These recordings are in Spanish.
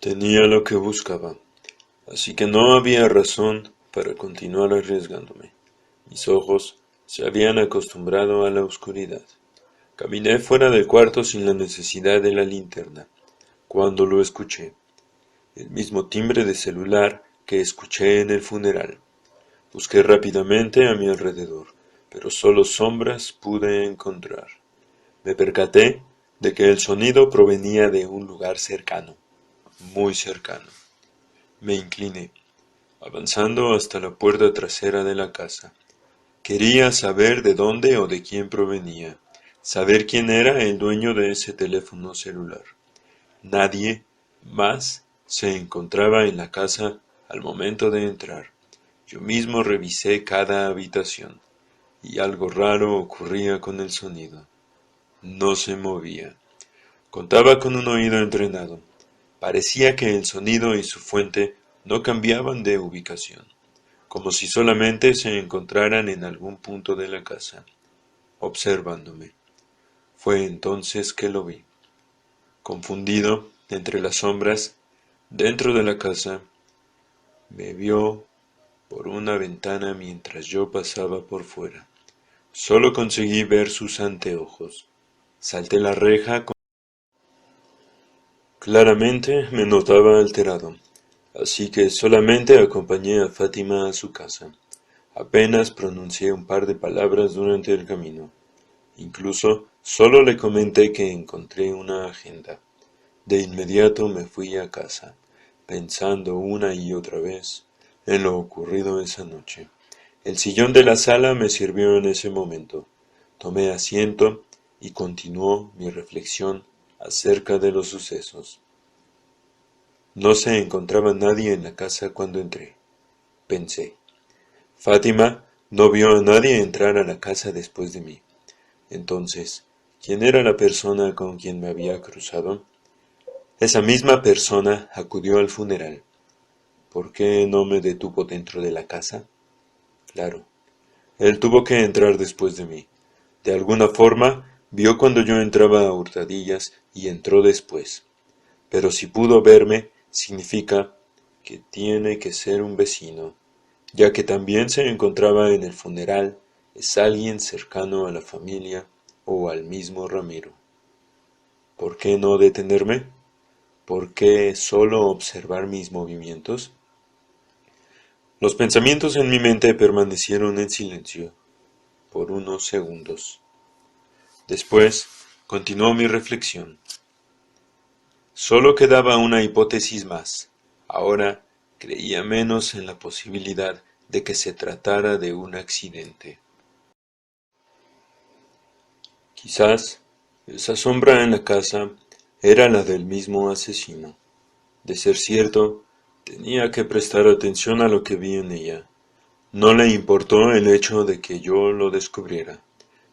Tenía lo que buscaba, así que no había razón para continuar arriesgándome. Mis ojos se habían acostumbrado a la oscuridad. Caminé fuera del cuarto sin la necesidad de la linterna, cuando lo escuché. El mismo timbre de celular que escuché en el funeral. Busqué rápidamente a mi alrededor, pero solo sombras pude encontrar. Me percaté de que el sonido provenía de un lugar cercano, muy cercano. Me incliné, avanzando hasta la puerta trasera de la casa. Quería saber de dónde o de quién provenía, saber quién era el dueño de ese teléfono celular. Nadie más se encontraba en la casa al momento de entrar. Yo mismo revisé cada habitación, y algo raro ocurría con el sonido. No se movía. Contaba con un oído entrenado. Parecía que el sonido y su fuente no cambiaban de ubicación, como si solamente se encontraran en algún punto de la casa, observándome. Fue entonces que lo vi. Confundido, entre las sombras, dentro de la casa, me vio por una ventana mientras yo pasaba por fuera. Solo conseguí ver sus anteojos. Salté la reja. Claramente me notaba alterado, así que solamente acompañé a Fátima a su casa. Apenas pronuncié un par de palabras durante el camino. Incluso solo le comenté que encontré una agenda. De inmediato me fui a casa, pensando una y otra vez en lo ocurrido esa noche. El sillón de la sala me sirvió en ese momento. Tomé asiento y continuó mi reflexión acerca de los sucesos. No se encontraba nadie en la casa cuando entré, pensé. Fátima no vio a nadie entrar a la casa después de mí. Entonces, ¿quién era la persona con quien me había cruzado? Esa misma persona acudió al funeral. ¿Por qué no me detuvo dentro de la casa? Claro, él tuvo que entrar después de mí. De alguna forma, vio cuando yo entraba a hurtadillas y entró después. Pero si pudo verme, significa que tiene que ser un vecino, ya que también se encontraba en el funeral, es alguien cercano a la familia o al mismo Ramiro. ¿Por qué no detenerme? ¿Por qué solo observar mis movimientos? Los pensamientos en mi mente permanecieron en silencio por unos segundos. Después, continuó mi reflexión. Solo quedaba una hipótesis más. Ahora creía menos en la posibilidad de que se tratara de un accidente. Quizás esa sombra en la casa era la del mismo asesino. De ser cierto, tenía que prestar atención a lo que vi en ella. No le importó el hecho de que yo lo descubriera.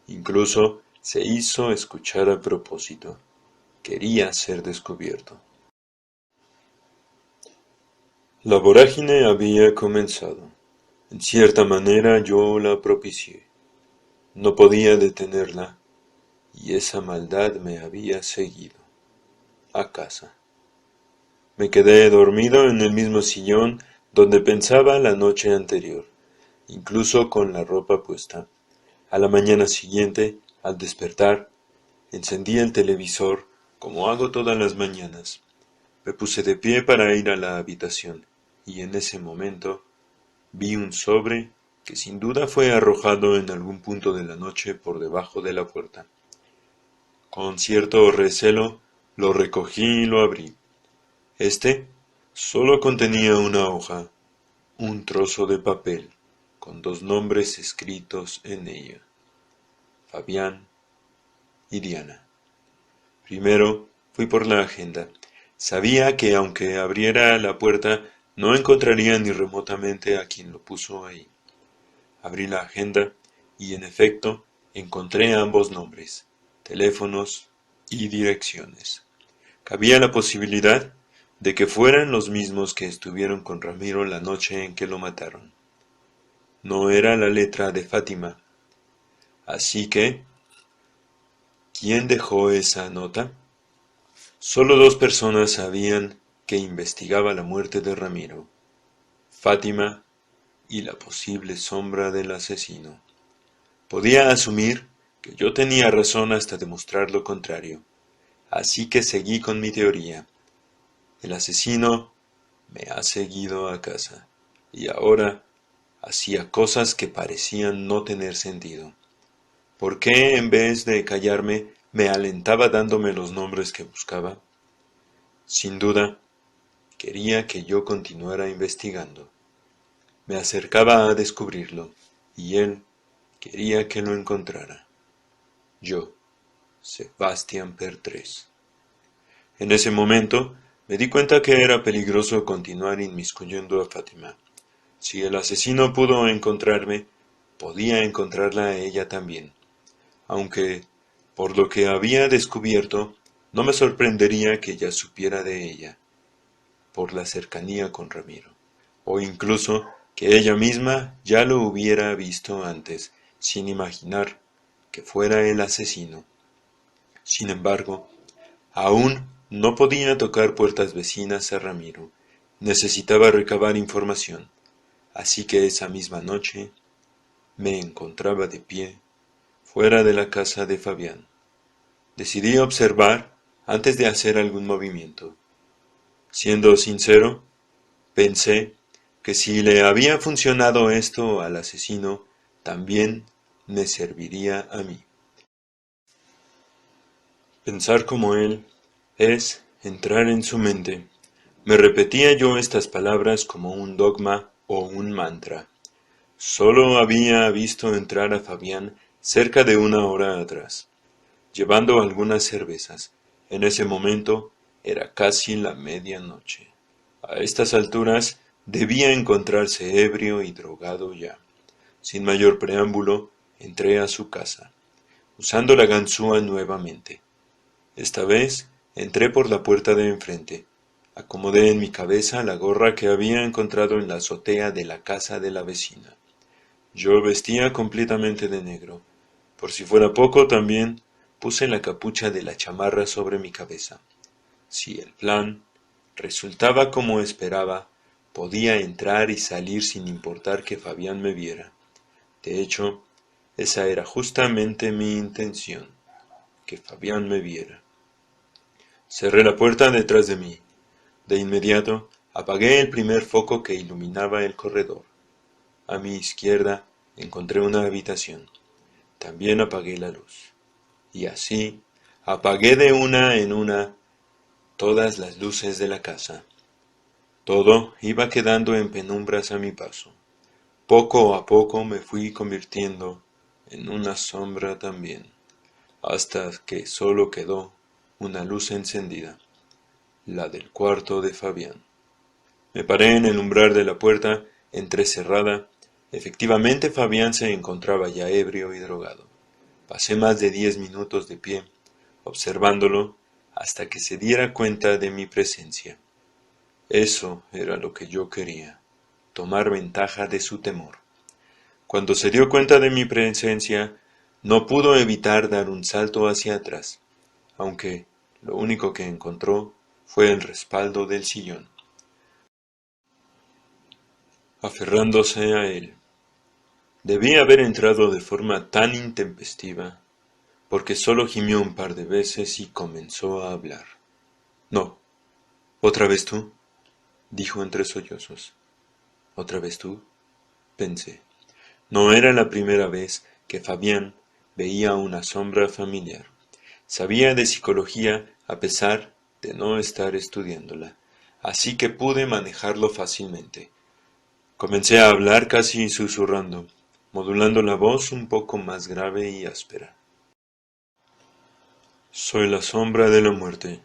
Incluso se hizo escuchar a propósito. Quería ser descubierto. La vorágine había comenzado. En cierta manera yo la propicié. No podía detenerla, y esa maldad me había seguido. A casa. Me quedé dormido en el mismo sillón donde pensaba la noche anterior, incluso con la ropa puesta. A la mañana siguiente, al despertar, encendí el televisor, como hago todas las mañanas. Me puse de pie para ir a la habitación, y en ese momento vi un sobre que sin duda fue arrojado en algún punto de la noche por debajo de la puerta. Con cierto recelo lo recogí y lo abrí. Este solo contenía una hoja, un trozo de papel, con dos nombres escritos en ella, Fabián y Diana. Primero fui por la agenda. Sabía que aunque abriera la puerta, no encontraría ni remotamente a quien lo puso ahí. Abrí la agenda y, en efecto, encontré ambos nombres, teléfonos y direcciones. Cabía la posibilidad de que fueran los mismos que estuvieron con Ramiro la noche en que lo mataron. No era la letra de Fátima. Así que, ¿quién dejó esa nota? Solo dos personas sabían que investigaba la muerte de Ramiro, Fátima y la posible sombra del asesino. Podía asumir que yo tenía razón hasta demostrar lo contrario, así que seguí con mi teoría. El asesino me ha seguido a casa, y ahora hacía cosas que parecían no tener sentido. ¿Por qué en vez de callarme me alentaba dándome los nombres que buscaba? Sin duda, quería que yo continuara investigando. Me acercaba a descubrirlo, y él quería que lo encontrara. Yo, Sebastián Pertrés. En ese momento me di cuenta que era peligroso continuar inmiscuyendo a Fátima. Si el asesino pudo encontrarme, podía encontrarla a ella también, aunque, por lo que había descubierto, no me sorprendería que ella supiera de ella, por la cercanía con Ramiro, o incluso que ella misma ya lo hubiera visto antes, sin imaginar que fuera el asesino. Sin embargo, aún no podía tocar puertas vecinas a Ramiro. Necesitaba recabar información, así que esa misma noche me encontraba de pie fuera de la casa de Fabián. Decidí observar antes de hacer algún movimiento. Siendo sincero, pensé que si le había funcionado esto al asesino, también me serviría a mí. Pensar como él es entrar en su mente. Me repetía yo estas palabras como un dogma o un mantra. Solo había visto entrar a Fabián cerca de una hora atrás, llevando algunas cervezas. En ese momento era casi la medianoche. A estas alturas debía encontrarse ebrio y drogado ya. Sin mayor preámbulo, entré a su casa, usando la ganzúa nuevamente. Esta vez entré por la puerta de enfrente. Acomodé en mi cabeza la gorra que había encontrado en la azotea de la casa de la vecina. Yo vestía completamente de negro. Por si fuera poco, también puse la capucha de la chamarra sobre mi cabeza. Si el plan resultaba como esperaba, podía entrar y salir sin importar que Fabián me viera. De hecho, esa era justamente mi intención, que Fabián me viera. Cerré la puerta detrás de mí. De inmediato apagué el primer foco que iluminaba el corredor. A mi izquierda encontré una habitación. También apagué la luz. Y así apagué de una en una todas las luces de la casa. Todo iba quedando en penumbras a mi paso. Poco a poco me fui convirtiendo en una sombra también, hasta que solo quedó una luz encendida, la del cuarto de Fabián. Me paré en el umbral de la puerta entrecerrada. Efectivamente, Fabián se encontraba ya ebrio y drogado. Pasé más de 10 minutos de pie, observándolo, hasta que se diera cuenta de mi presencia. Eso era lo que yo quería, tomar ventaja de su temor. Cuando se dio cuenta de mi presencia, no pudo evitar dar un salto hacia atrás, aunque lo único que encontró fue el respaldo del sillón, aferrándose a él. Debí haber entrado de forma tan intempestiva, porque solo gimió un par de veces y comenzó a hablar. No, ¿otra vez tú?, dijo entre sollozos. ¿Otra vez tú?, pensé. No era la primera vez que Fabián veía una sombra familiar. Sabía de psicología a pesar de no estar estudiándola, así que pude manejarlo fácilmente. Comencé a hablar casi susurrando, modulando la voz un poco más grave y áspera. Soy la sombra de la muerte,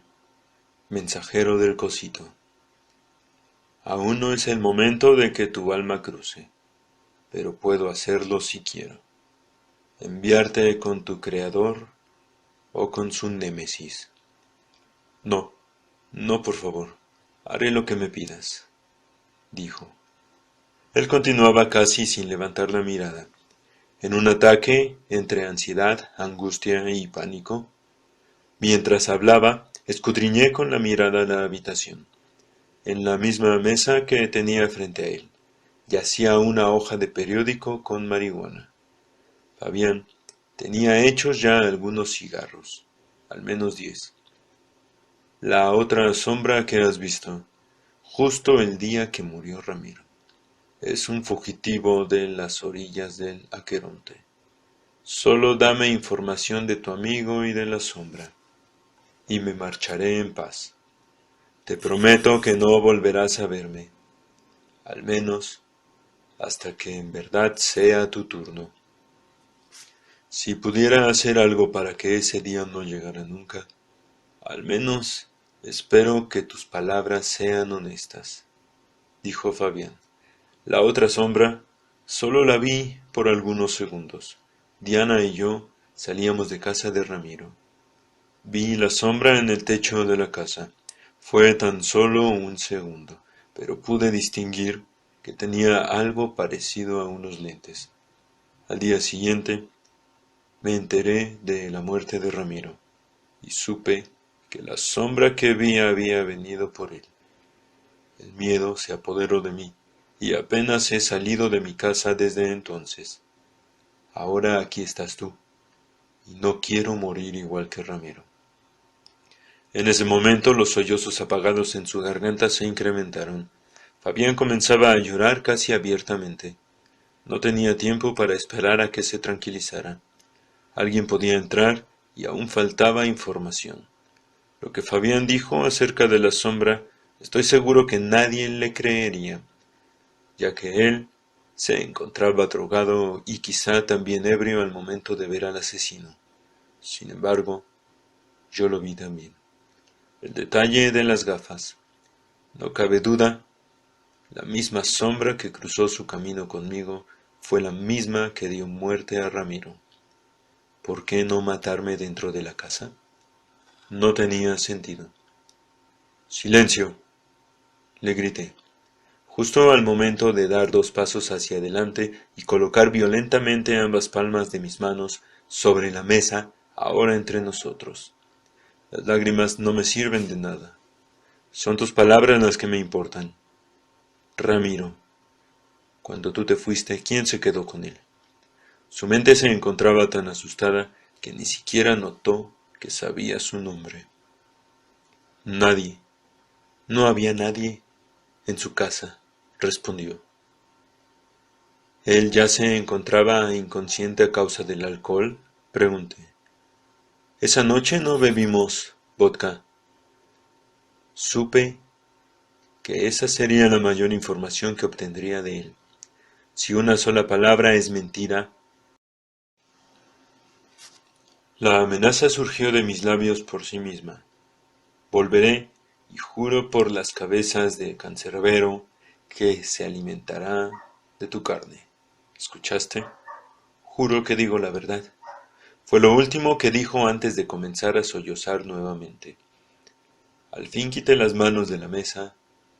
mensajero del cosito. Aún no es el momento de que tu alma cruce, pero puedo hacerlo si quiero. Enviarte con tu creador o con su némesis. No, no, por favor, haré lo que me pidas, dijo. Él continuaba casi sin levantar la mirada. En un ataque entre ansiedad, angustia y pánico. Mientras hablaba, escudriñé con la mirada la habitación. En la misma mesa que tenía frente a él, yacía una hoja de periódico con marihuana. Fabián tenía hechos ya algunos cigarros, al menos 10. La otra sombra que has visto, justo el día que murió Ramiro, es un fugitivo de las orillas del Aqueronte. Solo dame información de tu amigo y de la sombra, y me marcharé en paz. Te prometo que no volverás a verme, al menos hasta que en verdad sea tu turno. Si pudiera hacer algo para que ese día no llegara nunca, al menos espero que tus palabras sean honestas, dijo Fabián. La otra sombra solo la vi por algunos segundos. Diana y yo salíamos de casa de Ramiro. Vi la sombra en el techo de la casa. Fue tan solo un segundo, pero pude distinguir que tenía algo parecido a unos lentes. Al día siguiente me enteré de la muerte de Ramiro y supe que la sombra que vi había venido por él. El miedo se apoderó de mí y apenas he salido de mi casa desde entonces. Ahora aquí estás tú, y no quiero morir igual que Ramiro. En ese momento los sollozos apagados en su garganta se incrementaron. Fabián comenzaba a llorar casi abiertamente. No tenía tiempo para esperar a que se tranquilizara. Alguien podía entrar y aún faltaba información. Lo que Fabián dijo acerca de la sombra, estoy seguro que nadie le creería, ya que él se encontraba drogado y quizá también ebrio al momento de ver al asesino. Sin embargo, yo lo vi también. El detalle de las gafas. No cabe duda, la misma sombra que cruzó su camino conmigo fue la misma que dio muerte a Ramiro. ¿Por qué no matarme dentro de la casa? No tenía sentido. ¡Silencio!, le grité, justo al momento de dar 2 pasos hacia adelante y colocar violentamente ambas palmas de mis manos sobre la mesa, ahora entre nosotros. Las lágrimas no me sirven de nada. Son tus palabras las que me importan. Ramiro, cuando tú te fuiste, ¿quién se quedó con él? Su mente se encontraba tan asustada que ni siquiera notó que sabía su nombre. Nadie. No había nadie en su casa, respondió. ¿Él ya se encontraba inconsciente a causa del alcohol?, pregunté. Esa noche no bebimos vodka. Supe que esa sería la mayor información que obtendría de él. Si una sola palabra es mentira. La amenaza surgió de mis labios por sí misma. Volveré y juro por las cabezas de cancerbero que se alimentará de tu carne. ¿Escuchaste? Juro que digo la verdad. Fue lo último que dijo antes de comenzar a sollozar nuevamente. Al fin quité las manos de la mesa,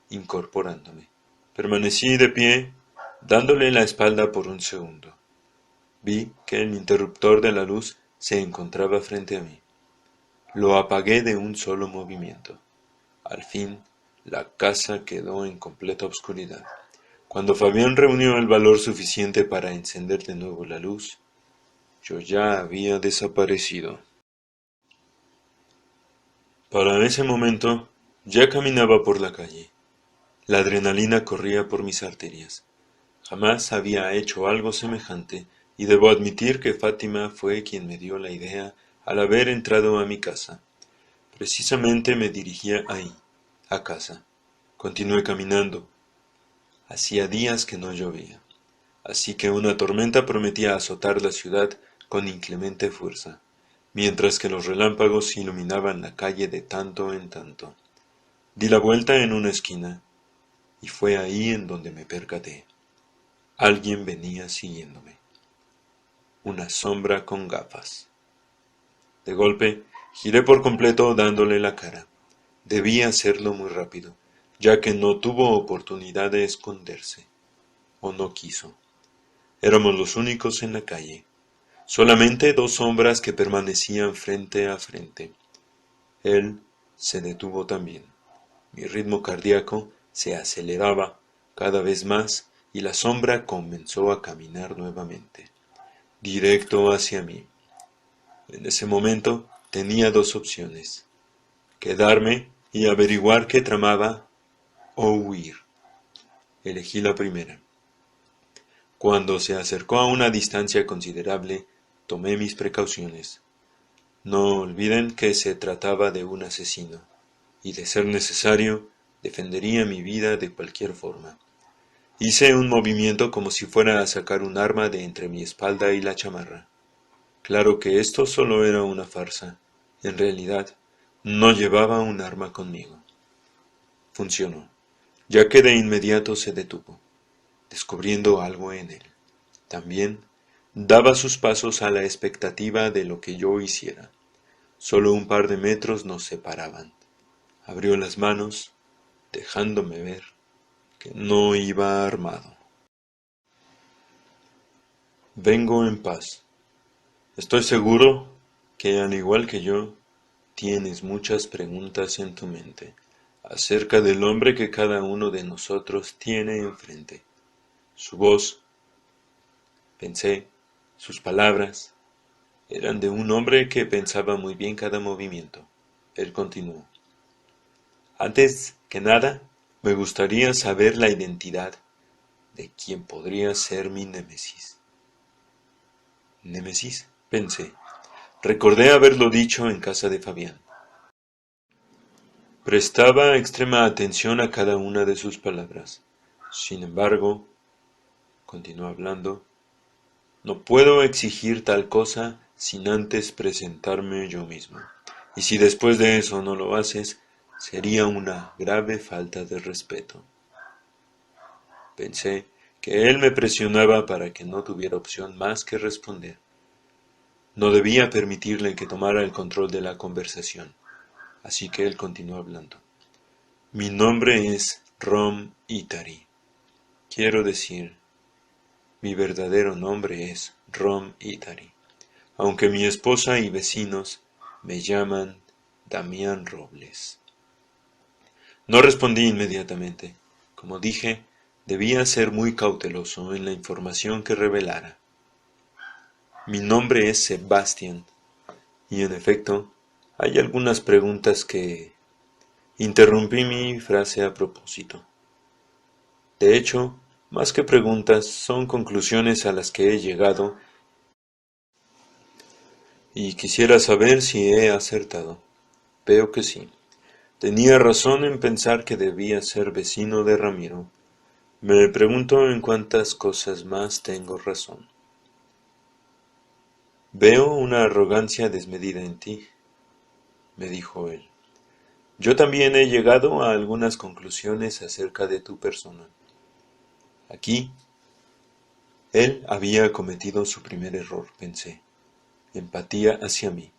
incorporándome. Permanecí de pie, dándole la espalda por un segundo. Vi que el interruptor de la luz se encontraba frente a mí. Lo apagué de un solo movimiento. Al fin, la casa quedó en completa oscuridad. Cuando Fabián reunió el valor suficiente para encender de nuevo la luz, yo ya había desaparecido. Para ese momento, ya caminaba por la calle. La adrenalina corría por mis arterias. Jamás había hecho algo semejante, y debo admitir que Fátima fue quien me dio la idea al haber entrado a mi casa. Precisamente me dirigía ahí, a casa. Continué caminando. Hacía días que no llovía, así que una tormenta prometía azotar la ciudad con inclemente fuerza, mientras que los relámpagos iluminaban la calle de tanto en tanto. Di la vuelta en una esquina, y fue ahí en donde me percaté. Alguien venía siguiéndome. Una sombra con gafas. De golpe, giré por completo dándole la cara. Debí hacerlo muy rápido, ya que no tuvo oportunidad de esconderse. O no quiso. Éramos los únicos en la calle. Solamente 2 sombras que permanecían frente a frente. Él se detuvo también. Mi ritmo cardíaco se aceleraba cada vez más y la sombra comenzó a caminar nuevamente, directo hacia mí. En ese momento tenía dos opciones: quedarme y averiguar qué tramaba o huir. Elegí la primera. Cuando se acercó a una distancia considerable, tomé mis precauciones. No olviden que se trataba de un asesino, y de ser necesario, defendería mi vida de cualquier forma. Hice un movimiento como si fuera a sacar un arma de entre mi espalda y la chamarra. Claro que esto solo era una farsa. En realidad, no llevaba un arma conmigo. Funcionó, ya que de inmediato se detuvo, descubriendo algo en él. También daba sus pasos a la expectativa de lo que yo hiciera. Solo un par de metros nos separaban. Abrió las manos, dejándome ver que no iba armado. Vengo en paz. Estoy seguro que, al igual que yo, tienes muchas preguntas en tu mente acerca del hombre que cada uno de nosotros tiene enfrente. Su voz, pensé, sus palabras, eran de un hombre que pensaba muy bien cada movimiento. Él continuó. Antes que nada, me gustaría saber la identidad de quien podría ser mi némesis. ¿Némesis? Pensé. Recordé haberlo dicho en casa de Fabián. Prestaba extrema atención a cada una de sus palabras. Sin embargo, continuó hablando, no puedo exigir tal cosa sin antes presentarme yo mismo. Y si después de eso no lo haces, sería una grave falta de respeto. Pensé que él me presionaba para que no tuviera opción más que responder. No debía permitirle que tomara el control de la conversación, así que él continuó hablando. Mi nombre es Rom Itari. Quiero decir, mi verdadero nombre es Rom Itari, aunque mi esposa y vecinos me llaman Damián Robles. No respondí inmediatamente. Como dije, debía ser muy cauteloso en la información que revelara. Mi nombre es Sebastián, y en efecto, hay algunas preguntas que... Interrumpí mi frase a propósito. De hecho, más que preguntas, son conclusiones a las que he llegado y quisiera saber si he acertado. Veo que sí. Tenía razón en pensar que debía ser vecino de Ramiro. Me pregunto en cuántas cosas más tengo razón. Veo una arrogancia desmedida en ti, me dijo él. Yo también he llegado a algunas conclusiones acerca de tu persona. Aquí, él había cometido su primer error, pensé. Empatía hacia mí.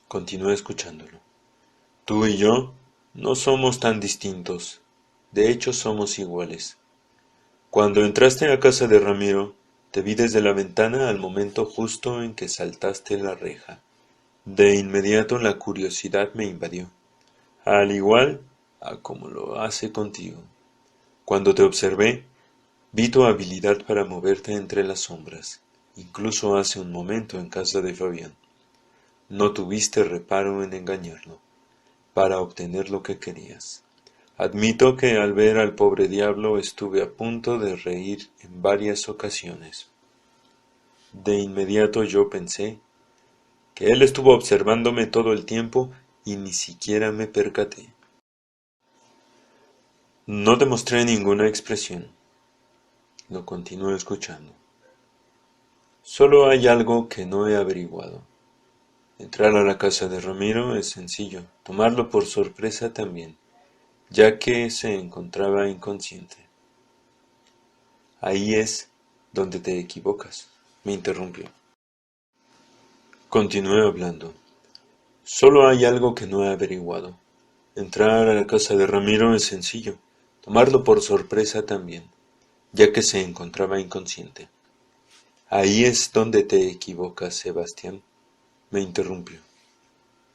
Continué escuchándolo. Tú y yo no somos tan distintos. De hecho, somos iguales. Cuando entraste a casa de Ramiro, te vi desde la ventana al momento justo en que saltaste la reja. De inmediato la curiosidad me invadió, al igual a como lo hace contigo. Cuando te observé, vi tu habilidad para moverte entre las sombras, incluso hace un momento en casa de Fabián. No tuviste reparo en engañarlo, para obtener lo que querías. Admito que al ver al pobre diablo estuve a punto de reír en varias ocasiones. De inmediato yo pensé que él estuvo observándome todo el tiempo y ni siquiera me percaté. No demostré ninguna expresión. Lo continué escuchando. Solo hay algo que no he averiguado. Entrar a la casa de Ramiro es sencillo, tomarlo por sorpresa también, ya que se encontraba inconsciente. Ahí es donde te equivocas, me interrumpió. Continué hablando. Solo hay algo que no he averiguado. Entrar a la casa de Ramiro es sencillo, tomarlo por sorpresa también, ya que se encontraba inconsciente. Ahí es donde te equivocas, Sebastián, me interrumpió.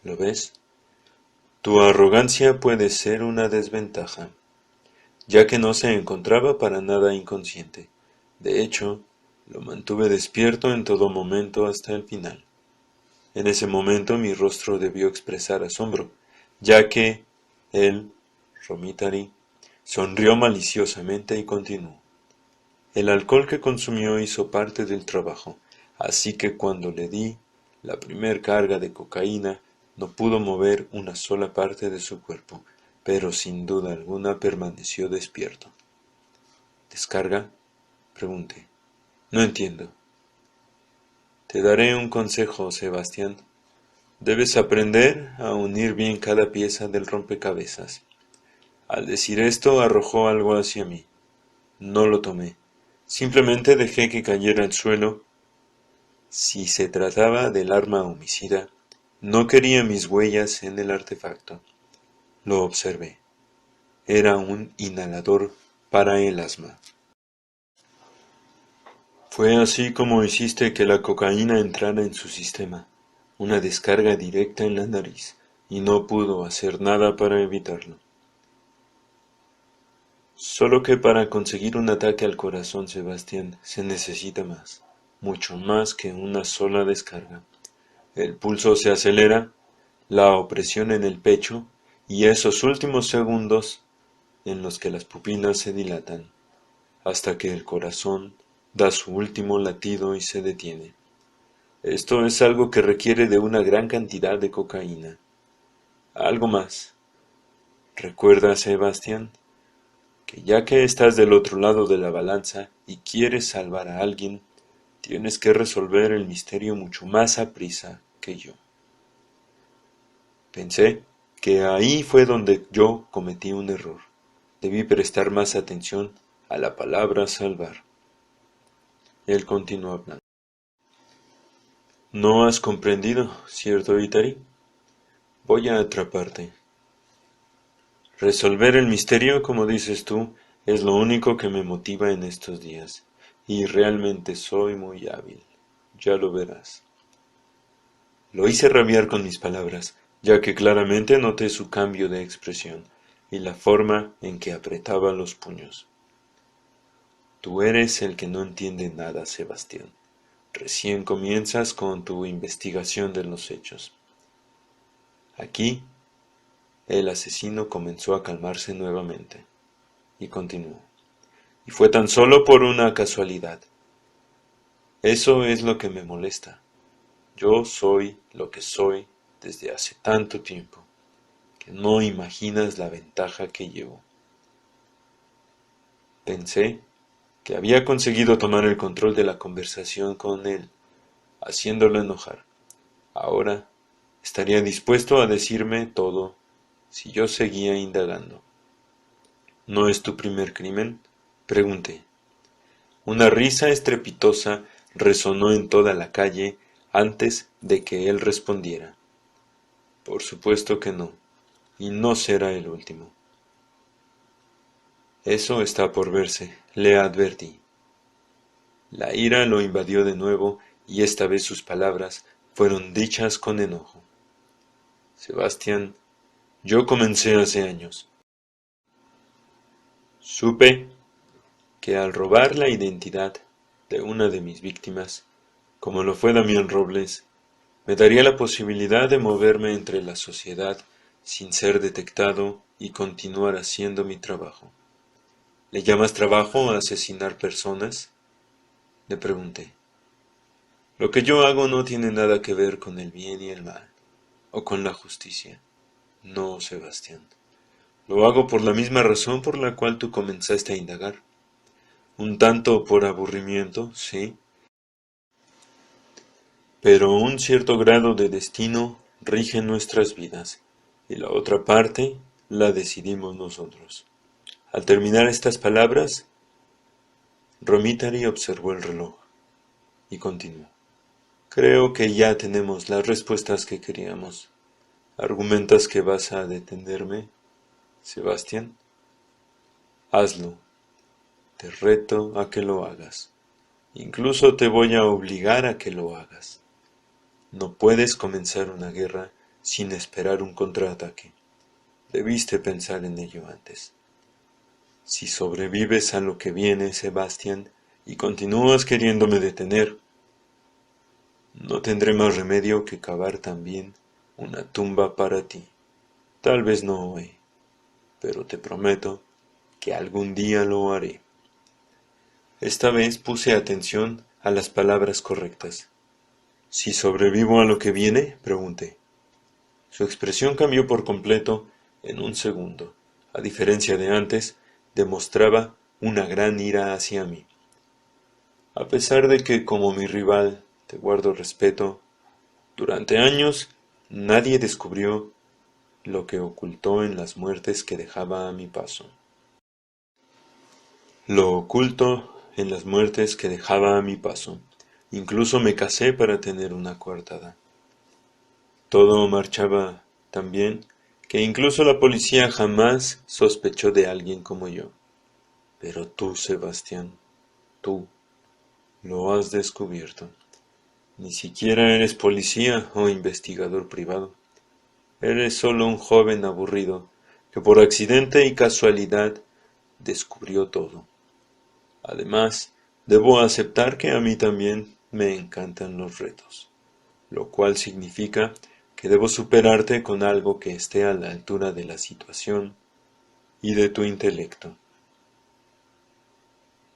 ¿Lo ves? Tu arrogancia puede ser una desventaja, ya que no se encontraba para nada inconsciente. De hecho, lo mantuve despierto en todo momento hasta el final. En ese momento mi rostro debió expresar asombro, ya que él, Romitari, sonrió maliciosamente y continuó. El alcohol que consumió hizo parte del trabajo, así que cuando le di la primer carga de cocaína, no pudo mover una sola parte de su cuerpo, pero sin duda alguna permaneció despierto. ¿Descarga? Pregunté. No entiendo. Te daré un consejo, Sebastián. Debes aprender a unir bien cada pieza del rompecabezas. Al decir esto, arrojó algo hacia mí. No lo tomé. Simplemente dejé que cayera al suelo. Si se trataba del arma homicida, no quería mis huellas en el artefacto. Lo observé. Era un inhalador para el asma. Fue así como hiciste que la cocaína entrara en su sistema, una descarga directa en la nariz, y no pudo hacer nada para evitarlo. Solo que para conseguir un ataque al corazón, Sebastián, se necesita más, mucho más que una sola descarga. El pulso se acelera, la opresión en el pecho, y esos últimos segundos en los que las pupilas se dilatan, hasta que el corazón da su último latido y se detiene. Esto es algo que requiere de una gran cantidad de cocaína. Algo más. Recuerda, Sebastián, que ya que estás del otro lado de la balanza y quieres salvar a alguien, tienes que resolver el misterio mucho más aprisa que yo. Pensé que ahí fue donde yo cometí un error. Debí prestar más atención a la palabra salvar. Él continuó hablando. No has comprendido, ¿cierto, Itari? Voy a atraparte. Resolver el misterio, como dices tú, es lo único que me motiva en estos días, y realmente soy muy hábil. Ya lo verás. Lo hice rabiar con mis palabras, ya que claramente noté su cambio de expresión y la forma en que apretaba los puños. Tú eres el que no entiende nada, Sebastián. Recién comienzas con tu investigación de los hechos. Aquí, el asesino comenzó a calmarse nuevamente, y continuó. Y fue tan solo por una casualidad. Eso es lo que me molesta. Yo soy lo que soy desde hace tanto tiempo, que no imaginas la ventaja que llevo. Pensé que había conseguido tomar el control de la conversación con él, haciéndolo enojar. Ahora estaría dispuesto a decirme todo si yo seguía indagando. ¿No es tu primer crimen? Pregunté. Una risa estrepitosa resonó en toda la calle antes de que él respondiera. Por supuesto que no, y no será el último. Eso está por verse, le advertí. La ira lo invadió de nuevo, y esta vez sus palabras fueron dichas con enojo. Sebastián, yo comencé hace años. Supe que al robar la identidad de una de mis víctimas, como lo fue Damián Robles, me daría la posibilidad de moverme entre la sociedad sin ser detectado y continuar haciendo mi trabajo. ¿Le llamas trabajo a asesinar personas? Le pregunté. Lo que yo hago no tiene nada que ver con el bien y el mal, o con la justicia. No, Sebastián. Lo hago por la misma razón por la cual tú comenzaste a indagar. Un tanto por aburrimiento, sí, pero un cierto grado de destino rige nuestras vidas, y la otra parte la decidimos nosotros. Al terminar estas palabras, Romitari observó el reloj y continuó. Creo que ya tenemos las respuestas que queríamos. ¿Argumentas que vas a detenerme, Sebastián? Hazlo. Te reto a que lo hagas. Incluso te voy a obligar a que lo hagas. No puedes comenzar una guerra sin esperar un contraataque. Debiste pensar en ello antes. Si sobrevives a lo que viene, Sebastián, y continúas queriéndome detener, no tendré más remedio que cavar también una tumba para ti. Tal vez no hoy, pero te prometo que algún día lo haré. Esta vez puse atención a las palabras correctas. ¿Si sobrevivo a lo que viene?, pregunté. Su expresión cambió por completo en un segundo. A diferencia de antes, demostraba una gran ira hacia mí. A pesar de que, como mi rival, te guardo respeto, durante años nadie descubrió lo que ocultó en las muertes que dejaba a mi paso. Lo oculto en las muertes que dejaba a mi paso. Incluso me casé para tener una coartada. Todo marchaba tan bien que incluso la policía jamás sospechó de alguien como yo. Pero tú, Sebastián, tú lo has descubierto. Ni siquiera eres policía o investigador privado. Eres solo un joven aburrido que por accidente y casualidad descubrió todo. Además, debo aceptar que a mí también me encantan los retos, lo cual significa que debo superarte con algo que esté a la altura de la situación y de tu intelecto.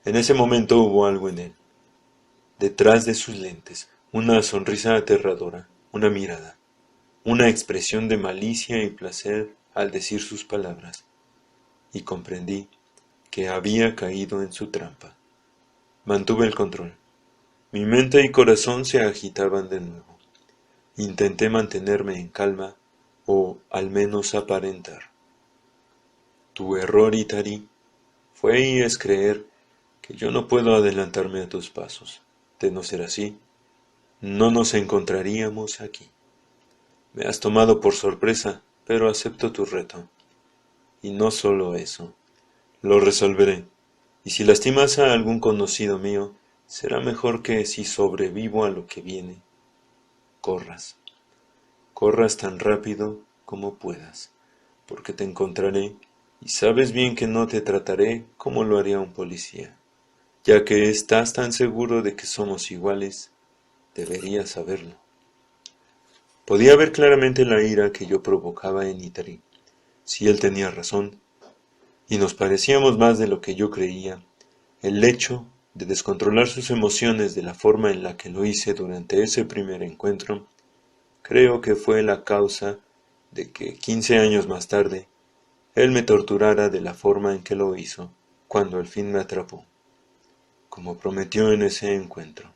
En ese momento hubo algo en él, detrás de sus lentes, una sonrisa aterradora, una mirada, una expresión de malicia y placer al decir sus palabras, y comprendí que había caído en su trampa. Mantuve el control. Mi mente y corazón se agitaban de nuevo. Intenté mantenerme en calma, o al menos aparentar. Tu error, Itari, fue y es creer que yo no puedo adelantarme a tus pasos. De no ser así, no nos encontraríamos aquí. Me has tomado por sorpresa, pero acepto tu reto. Y no solo eso, lo resolveré. Y si lastimas a algún conocido mío, será mejor que si sobrevivo a lo que viene, corras. Corras tan rápido como puedas, porque te encontraré y sabes bien que no te trataré como lo haría un policía. Ya que estás tan seguro de que somos iguales, deberías saberlo. Podía ver claramente la ira que yo provocaba en Itari. Si él tenía razón, y nos parecíamos más de lo que yo creía, el hecho de descontrolar sus emociones de la forma en la que lo hice durante ese primer encuentro, creo que fue la causa de que 15 años más tarde, él me torturara de la forma en que lo hizo, cuando al fin me atrapó, como prometió en ese encuentro,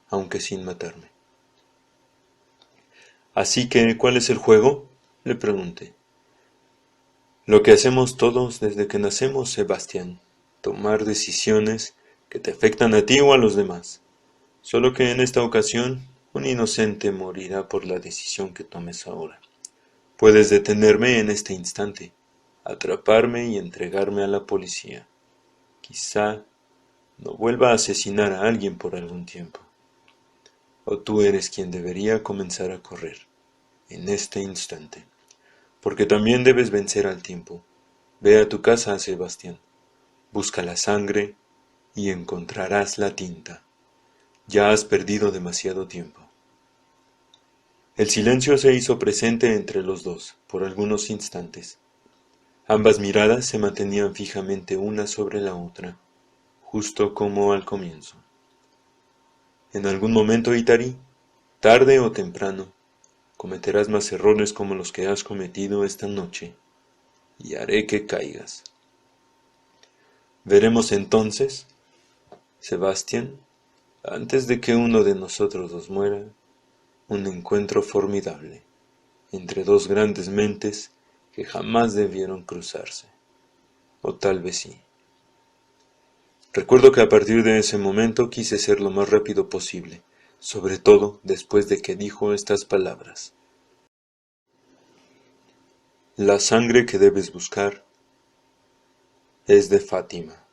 aunque sin matarme. Así que, ¿cuál es el juego?, le pregunté. Lo que hacemos todos desde que nacemos, Sebastián, tomar decisiones que te afectan a ti o a los demás. Solo que en esta ocasión, un inocente morirá por la decisión que tomes ahora. Puedes detenerme en este instante, atraparme y entregarme a la policía. Quizá no vuelva a asesinar a alguien por algún tiempo. O tú eres quien debería comenzar a correr, en este instante. Porque también debes vencer al tiempo. Ve a tu casa, Sebastián. Busca la sangre y encontrarás la tinta. Ya has perdido demasiado tiempo. El silencio se hizo presente entre los dos por algunos instantes. Ambas miradas se mantenían fijamente una sobre la otra, justo como al comienzo. En algún momento, Itari, tarde o temprano, cometerás más errores como los que has cometido esta noche, y haré que caigas. Veremos entonces, Sebastián, antes de que uno de nosotros dos muera, un encuentro formidable entre dos grandes mentes que jamás debieron cruzarse. O tal vez sí. Recuerdo que a partir de ese momento quise ser lo más rápido posible, sobre todo después de que dijo estas palabras. La sangre que debes buscar es de Fátima.